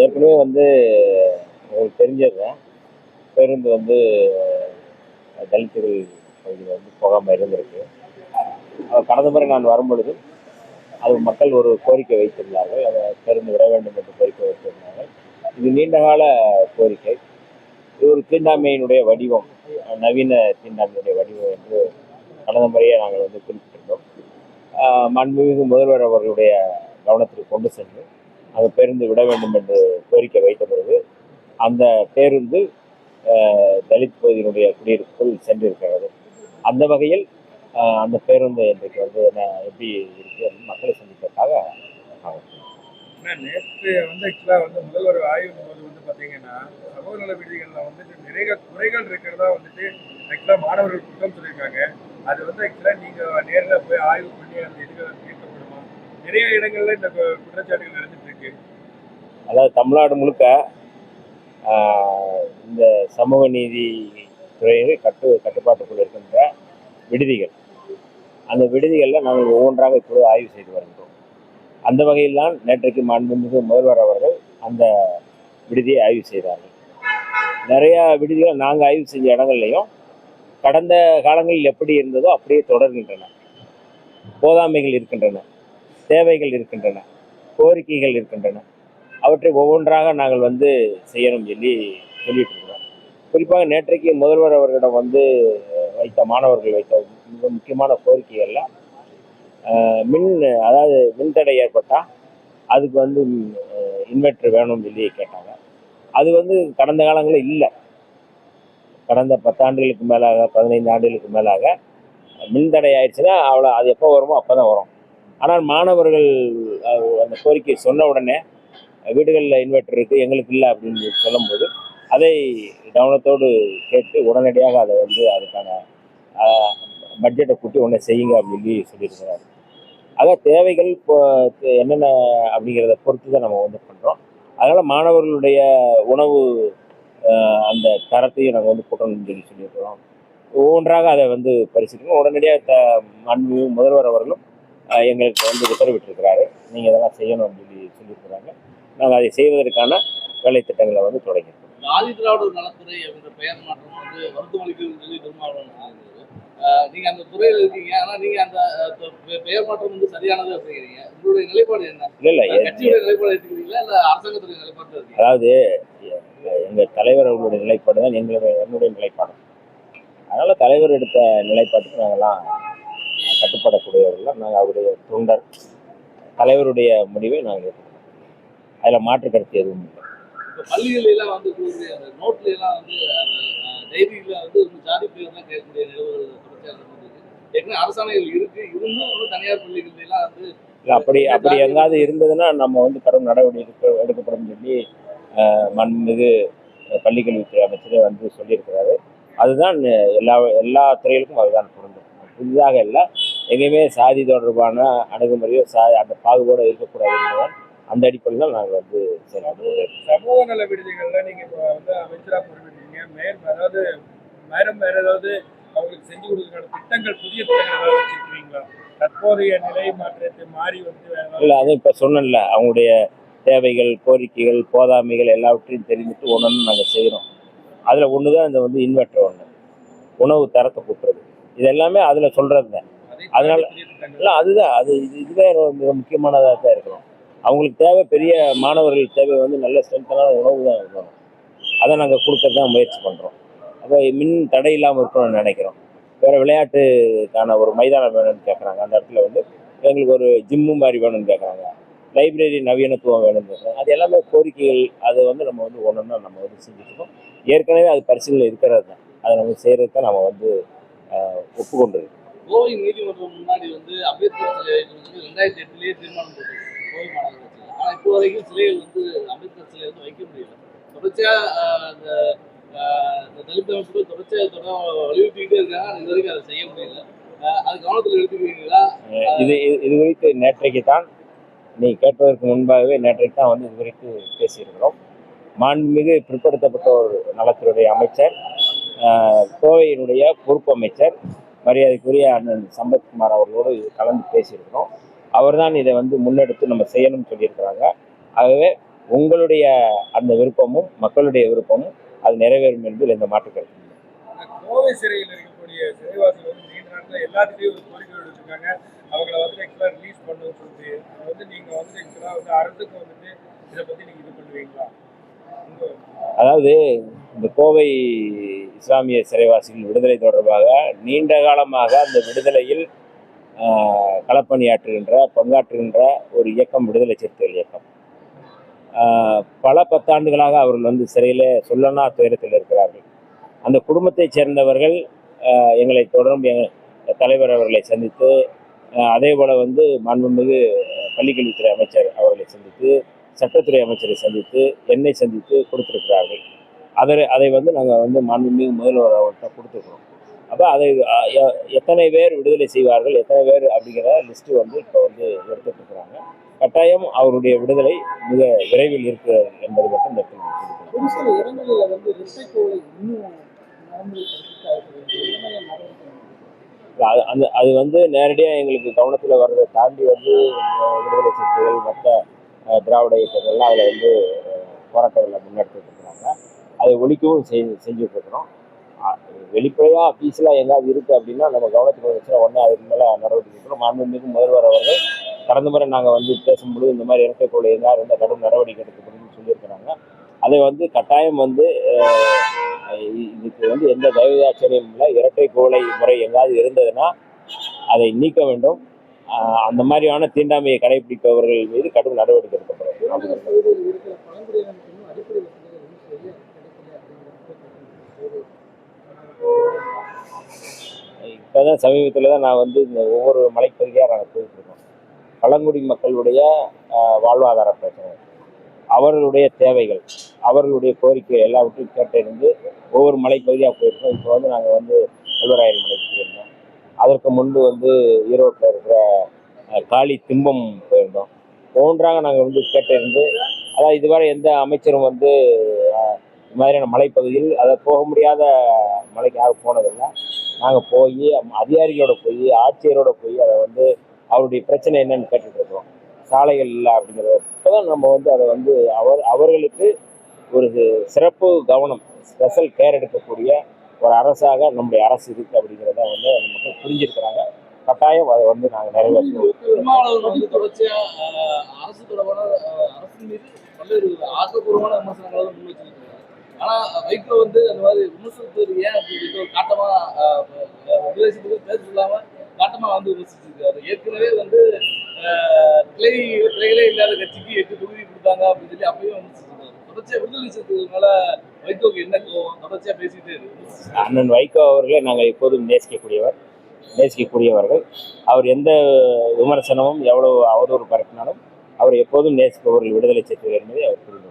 ஏற்கனவே வந்து உங்களுக்கு தெரிஞ்சதுதான். பேருந்து வந்து தலித்துகள் பகுதியில் வந்து போகாமல் இருந்திருக்கு. கடந்த முறை நான் வரும்பொழுது அது மக்கள் ஒரு கோரிக்கை வைத்திருந்தார்கள். அதை பேருந்து விட வேண்டும் என்று கோரிக்கை வைத்திருந்தார்கள். இது நீண்டகால கோரிக்கை. இது ஒரு தீண்டாமையினுடைய வடிவம், நவீன தீண்டாமையினுடைய வடிவம் என்று கடந்த முறையே நாங்கள் வந்து குறிப்பிட்டிருந்தோம். மாண்புமிகு முதல்வர் அவர்களுடைய கவனத்திற்கு கொண்டு சென்று அந்த பேருந்து விட வேண்டும் என்று கோரிக்கை வைத்த பிறகு அந்த பேருந்து தலித் பகுதியினுடைய குடியிருப்புக்குள் சென்றிருக்கிறது. அந்த வகையில் அந்த பேருந்து இன்றைக்கு வந்து எப்படி இருக்கு மக்களை சந்திப்பதற்காக நேற்று வந்து ஆக்சுவலாக வந்து முதல்வர் ஆய்வின் போது வந்து பார்த்தீங்கன்னா சமூக நல விடுதிகளில் வந்துட்டு நிறைய குறைகள் இருக்கிறதா வந்துட்டு ஆக்சுவலாக மாணவர்கள் குற்றம் சொல்லியிருக்காங்க. அது வந்து ஆக்சுவலாக நீங்கள் நேரில் போய் ஆய்வு பண்ணி அந்த இதுகள் தீர்க்கப்படுமா? நிறைய இடங்கள்ல இந்த குற்றச்சாட்டுகள் நடந்துட்டு இருக்கு. அதாவது தமிழ்நாடு முழுக்க இந்த சமூக நீதி துறையில் கட்டுப்பாட்டுக்குள் இருக்கின்ற விடுதிகள், அந்த விடுதிகளில் நாங்கள் ஒவ்வொன்றாக இப்போது ஆய்வு செய்து வருகிறோம். அந்த வகையில் தான் நேற்றைக்கு மாண்புமிகு முதல்வர் அவர்கள் அந்த விடுதியை ஆய்வு செய்தார்கள். நிறையா விடுதிகள் நாங்கள் ஆய்வு செஞ்ச இடங்கள்லையும் கடந்த காலங்களில் எப்படி இருந்ததோ அப்படியே தொடர்கின்றன. போதாமைகள் இருக்கின்றன, தேவைகள் இருக்கின்றன, கோரிக்கைகள் இருக்கின்றன. அவற்றை ஒவ்வொன்றாக நாங்கள் வந்து செய்யணும் சொல்லிட்டு இருக்கிறோம். குறிப்பாக நேற்றைக்கு முதல்வர் அவர்களிடம் வந்து மாணவர்கள் வைத்த மிக முக்கியமான கோரிக்கைகள்ல அதாவது மின்தடை ஏற்பட்டால் அதுக்கு வந்து இன்வெர்டர் வேணும்னு சொல்லி கேட்டாங்க. அது வந்து கடந்த காலங்களில் இல்லை. கடந்த 10 ஆண்டுகளுக்கு மேலாக 15 ஆண்டுகளுக்கு மேலாக மின்தடை ஆயிடுச்சுன்னா அது எப்போ வருமோ அப்போ தான் வரும். ஆனால் மாணவர்கள் அந்த கோரிக்கை சொன்ன உடனே வீடுகளில் இன்வெர்டர் இருக்குது, எங்களுக்கு இல்லை அப்படின்னு சொல்லும்போது அதை கவனத்தோடு கேட்டு உடனடியாக அதை வந்து அதுக்கான பட்ஜெட்டை கூட்டி உடனே செய்யுங்க அப்படின்னு சொல்லியிருக்கிறாரு. ஆக தேவைகள் இப்போ என்னென்ன அப்படிங்கிறத பொறுத்து தான் நம்ம வந்து பண்ணுறோம். அதனால் மாணவர்களுடைய உணவு அந்த தரத்தையும் நாங்கள் வந்து கூட்டணும்னு சொல்லியிருக்கிறோம். ஒவ்வொன்றாக அதை வந்து பரிசீலிக்கணும். உடனடியாக மாண்புமிகு முதல்வர் அவர்களும் எங்களுக்கு வந்து உத்தரவிட்டிருக்கிறாரு, நீங்கள் இதெல்லாம் செய்யணும் அப்படின்னு சொல்லியிருக்கிறாங்க. நாங்கள் அதை செய்வதற்கான வேலை திட்டங்களை வந்து தொடங்கியிருக்கோம். ஆதி திராவிடர் நலத்துறை அப்படின்ற பெயர் மாற்றம் வந்து வருத்தமளிக்குதுன்னு சொல்லி திருமாவளவன் நீங்க அந்த துறையில் இருக்கீங்க, ஆனா நீங்க அந்த பெயர் மாற்றம் வந்து சரியானதா செய்யறீங்க. உங்களுடைய நிலைப்பாடு என்ன? இல்ல கட்சியுடைய நிலைப்பாடு எடுத்துக்கிறீங்களா இல்ல அரசாங்கத்துடைய நிலைப்பாடு இருக்கீங்க? அதாவது எங்க தலைவர் அவர்களுடைய நிலைப்பாடு தான் என்னுடைய நிலைப்பாடு. அதனால தலைவர் எடுத்த நிலைப்பாட்டுக்கு நாங்கெல்லாம் கட்டுப்படக்கூடியவர்கள். நாங்கள் அவருடைய தொண்டர். தலைவருடைய முடிவை நாங்கள் எடுத்துக்கிறோம். அதுல மாற்று கருத்து எதுவும் இல்லை. பள்ளிகள் எல்லாம் வந்து நோட்ல எல்லாம் வந்து டைரியில வந்து ஜாதி பேர் தான் கேட்கக்கூடிய நிலவரம் தொடர்ச்சியாக அரசாணைகள் இருக்கு, இருந்தும் தனியார் பள்ளிகள் எல்லாம் வந்து அப்படி எங்காவது இருந்ததுன்னா நம்ம வந்து கடும் நடவடிக்கை எடுக்கப்படும் சொல்லி மாண்புமிகு பள்ளிக்கல்வித்துறை அமைச்சரே வந்து சொல்லியிருக்கிறாரு. அதுதான் எல்லா துறைகளுக்கும் அதுதான் பொருந்தும். புதிதாக இல்லை, எங்கேயுமே சாதி தொடர்பான அணுகுமுறையோ அந்த பாகுபாடோ இருக்கக்கூடாது என்பதால் அந்த அடிப்படையில் நாங்கள் வந்து சமூக நல விடுதிகள்ல நீங்க இப்போ வந்து அமைச்சராக பொறுப்பேற்றீங்க. அதாவது வேற ஏதாவது அவங்களுக்கு செஞ்சு கொடுக்கறதுக்கான திட்டங்கள், புதிய திட்டங்கள் ஏதாவது வச்சிருக்கீங்களா? தற்போதைய நிலை மாற்றத்தை மாறி வந்து இல்லை, அது இப்போ சொன்னல அவங்களுடைய தேவைகள், கோரிக்கைகள், போதாமைகள் எல்லாவற்றையும் தெரிஞ்சுட்டு ஒன்று நாங்கள் செய்கிறோம். அதில் ஒன்று தான் இந்த வந்து இன்வெர்டர் ஒன்று, உணவு தரத்தை கூட்டுறது, இது எல்லாமே அதில் சொல்கிறது தான். அதனால இல்லை, அதுதான் இதுவே மிக முக்கியமானதாக தான் இருக்கணும். அவங்களுக்கு தேவை, பெரிய மாணவர்கள் தேவை வந்து நல்ல ஸ்ட்ரென்த்தான உணவு தான் இருக்கணும். அதை நாங்கள் கொடுக்கறது தான் முயற்சி பண்ணுறோம். அப்போ மின் தடை இல்லாமல் இருக்கணும்னு நினைக்கிறோம். வேறு விளையாட்டுக்கான ஒரு மைதானம் வேணும்னு கேட்குறாங்க. அந்த இடத்துல வந்து எங்களுக்கு ஒரு ஜிம்மு மாதிரி வேணும்னு கேட்குறாங்க. லைப்ரரி நவீனத்துவம் வேணும்னு கேட்குறாங்க. அது எல்லாமே கோரிக்கைகள். அதை வந்து நம்ம வந்து ஒன்றுன்னா நம்ம வந்து செஞ்சுருக்கோம். ஏற்கனவே அது பரிசீலனை இருக்கிறது தான். அதை நம்ம செய்கிறதுக்கு தான் நம்ம வந்து ஒப்புக்கொண்டிருக்கோம். கோவை நீதிமன்றம் முன்னாடி வந்து அம்பேத்கர் சிலை 2008 தீர்மானம் போட்டு கோவை மாநகராட்சியில், ஆனால் இப்போ வரைக்கும் சிலைகள் வந்து அம்பேத்கர் சிலை வந்து வைக்க முடியல. தொடர்ச்சியாக அந்த தலித் அமைப்புகள் தொடர்ச்சியாக வலியுறுத்திக்கிட்டே இருக்காங்க. இது வரைக்கும் அதை செய்ய முடியல. அது கவனத்தில் எடுத்துக்கிறீங்களா? இது குறித்து நேற்றைக்கு தான், நீ கேட்பதற்கு முன்பாகவே நேற்றைக்கு தான் வந்து இது குறித்து பேசியிருக்கிறோம். மாண்புமிகு பிற்படுத்தப்பட்டோர் நலத்துறை அமைச்சர், கோவையினுடைய பொறுப்பு அமைச்சர் மரியாதைக்குரிய அண்ணன் சம்பத்குமார் அவர்களோடு கலந்து பேசியிருக்கிறோம். அவர் தான் இதை வந்து முன்னெடுத்து நம்ம செய்யணும்னு சொல்லியிருக்கிறாங்க. ஆகவே உங்களுடைய அந்த விருப்பமும் மக்களுடைய விருப்பமும் அது நிறைவேறும் என்பதில் எந்த மாற்று கருத்து இல்லை. கோவை சிறையில் இருக்கக்கூடிய சிறைவாசிகள் வந்து நீண்ட நாட்கள் எல்லாத்துலேயும் ஒரு கோரிக்கை வச்சிருக்காங்க. அவங்கள வந்து ஆக்சுவலாக ரிலீஸ் பண்ணணும்னு சொல்லிட்டு அது வந்து நீங்கள் வந்து ஆக்சுவலாக வந்து அரசுக்கு வந்துட்டு இதை பற்றி நீங்கள் இது பண்ணுவீங்களா? அதாவது இந்த கோவை இஸ்லாமிய சிறைவாசிகள் விடுதலை தொடர்பாக நீண்ட காலமாக அந்த விடுதலையில் களப்பணியாற்றுகின்ற பங்காற்றுகின்ற ஒரு இயக்கம் விடுதலை சிறுத்தைகள் இயக்கம். பல பத்தாண்டுகளாக அவர்கள் வந்து சிறையில் சொல்லனா துயரத்தில் இருக்கிறார்கள். அந்த குடும்பத்தைச் சேர்ந்தவர்கள் எங்களை தொடர்ந்து தலைவர் அவர்களை சந்தித்து, அதே போல் வந்து மாண்புமிகு பள்ளிக்கல்வித்துறை அமைச்சர் அவர்களை சந்தித்து, சட்டத்துறை அமைச்சரை சந்தித்து, என்னை சந்தித்து கொடுத்திருக்கிறார்கள். அதை வந்து நாங்கள் வந்து மாண்புமிகு முதல்வர் அவர்கிட்ட கொடுத்துருக்குறோம். அப்போ அதை எத்தனை பேர் விடுதலை செய்வார்கள், எத்தனை பேர் அப்படிங்கிற லிஸ்ட்டு வந்து இப்போ வந்து எடுத்துட்டு இருக்கிறாங்க. கட்டாயம் அவருடைய விடுதலை மிக விரைவில் இருக்கு என்பது மட்டும் இந்த ஒரு சில இடங்களில் வந்து இரட்டைக்கோளை இன்னும் அது வந்து நேரடியாக எங்களுக்கு கவனத்தில் வர்றதை தாண்டி வந்து விடுதலை சிறுத்தைகள் மற்ற திராவிட இயக்கங்கள்லாம் அதில் வந்து போராட்டங்களை முன்னெடுத்துட்டு இருக்கிறாங்க. அதை ஒழிக்கவும் செஞ்சுட்டு இருக்கிறோம். வெளிப்படையாக பீஸ்லாம் எங்காவது இருக்குது அப்படின்னா நம்ம கவனத்துக்கு வந்துச்சுன்னா உடனே அதுக்கு மேலே நடவடிக்கை எடுக்கணும். மாண்புமிகு முதல்வர் அவர்கள் கடந்த முறை நாங்கள் வந்து பேசும்பொழுது இந்த மாதிரி இரட்டைக்கோளை எங்காவது இருந்தால் கடும் நடவடிக்கை எடுக்கப்படும்னு சொல்லியிருக்கிறாங்க. அதை வந்து கட்டாயம் வந்து இதுக்கு வந்து எந்த தயவுதாட்சணியும் இல்லை. இரட்டைக்கோளை முறை எங்காவது இருந்ததுன்னா அதை நீக்க வேண்டும். அந்த மாதிரியான தீண்டாமையை கடைபிடிப்பவர்கள் மீது கடும் நடவடிக்கை எடுக்கப்படும். இப்போதான் சமீபத்தில் தான் நான் வந்து இந்த ஒவ்வொரு மலைப்பகுதியாக நாங்கள் போயிட்டு இருக்கோம். பழங்குடி மக்களுடைய வாழ்வாதார பிரச்சனை, அவர்களுடைய தேவைகள், அவர்களுடைய கோரிக்கை எல்லாவற்றையும் கேட்டிருந்து ஒவ்வொரு மலைப்பகுதியாக போயிருக்கோம். இப்போ வந்து நாங்கள் வந்து கல்வராயன் மலைக்கு போயிருந்தோம். அதற்கு முன்பு வந்து ஈரோட்டில் இருக்கிற காளி திம்பம் போயிருந்தோம். ஒவ்வொன்றாக நாங்கள் வந்து கேட்டிருந்து, அதாவது இதுவரை எந்த அமைச்சரும் வந்து இது மாதிரியான மலைப்பகுதியில் அதை போக முடியாத மலைக்கு யாரும் போனதில்லை. நாங்கள் போய் அதிகாரிகளோட போய் ஆட்சியரோட போய் அதை வந்து அவருடைய பிரச்சனை என்னன்னு கேட்டுட்டு இருக்கோம். சாலைகள் இல்லை அப்படிங்கிறத இப்போதான் நம்ம வந்து அதை வந்து அவர்களுக்கு ஒரு சிறப்பு கவனம், ஸ்பெஷல் கேர் எடுக்கக்கூடிய ஒரு அரசாக நம்முடைய அரசு இருக்கு அப்படிங்கிறத வந்து நமக்கு புரிஞ்சிருக்கிறாங்க. கட்டாயம் அதை வந்து நாங்கள் நிறைவேற்றுவோம். திருமாவளவன் வந்து தொடர்ச்சியா அரசு தொடர்பான அரசு மீது பல்வேறு ஆக்கப்பூர்வமான விமர்சனங்களை முன் வச்சிருக்காங்க. ஆனா வைகோ வந்து அந்த மாதிரி விமர்சனத்துக்கு ஏன் அப்படின்னு ஒரு காட்டமா விமர்சனத்துக்கு பேச சொல்லாம காட்டமா வந்து விமர்சிச்சிருக்காரு. ஏற்கனவே வந்து கிளைகளே இல்லாத கட்சிக்கு 8 தொகுதி கொடுத்தாங்க அப்படின்னு சொல்லி அப்பயும் விமர்சிச்சிருக்காரு. தொடர்ச்சியா விடுதலை சிறுத்தைகள் மேல வைகோக்கு என்ன கோவம்? தொடர்ச்சியா பேசிட்டே இருக்கு. அண்ணன் வைகோ அவர்களை நாங்கள் எப்போதும் நேசிக்கக்கூடியவர்கள். அவர் எந்த விமர்சனமும் எவ்வளவு அவதூறு பரப்பினாலும் அவர் எப்போதும் நேசிப்பவர்கள் விடுதலை சிறுத்தைகள் என்பதை அவர் புரிந்து